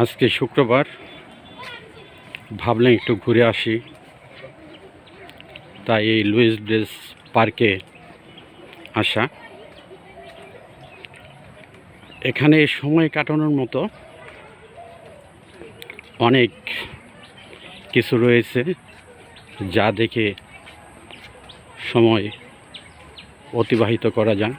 আজকে শুক্রবার, ভাবলাম একটু ঘুরে আসি, তাই এই লুইস ব্রেস পার্কে আসা। এখানে সময় কাটানোর মতো অনেক কিছু রয়েছে, যা দেখে সময় অতিবাহিত করা যায়।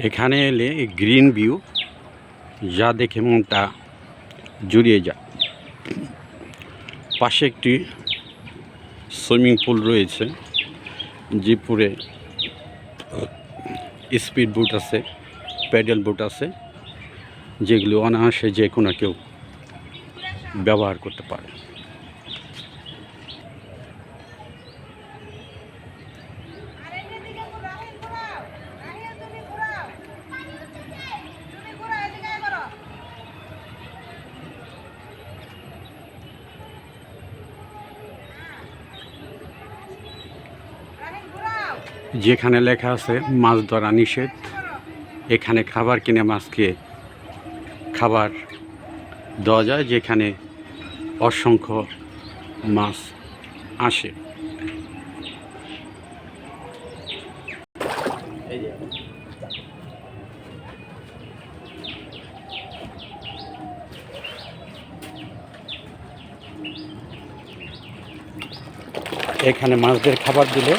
এখানে এলে গ্রিন ভিউ, যা দেখে মনটা জুড়িয়ে যায়। পাশে একটি সুইমিং পুল রয়েছে, যে পুলে স্পিড বোট আছে, প্যাডেল বোট আছে, যেগুলো অনায়াসে যে কোনো কেউ ব্যবহার করতে পারে। যেখানে লেখা আছে মাছ ধরা নিষেধ, এখানে খাবার কিনে মাছকে খাবার দেওয়া যায়, যেখানে অসংখ্য মাছ আসে। এখানে মাছদের খাবার দিলে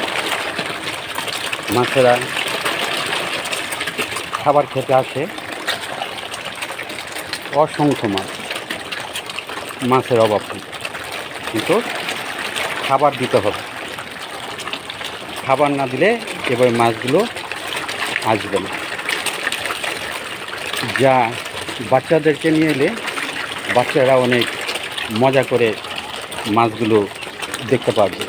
মাছেরা খাবার খেতে আসে। অসংখ্য মাছের অভাব নেই, কিন্তু খাবার দিতে হবে। খাবার না দিলে এবার মাছগুলো আসবে না। যা বাচ্চাদেরকে নিয়ে এলে বাচ্চারা অনেক মজা করে মাছগুলো দেখতে পারবে।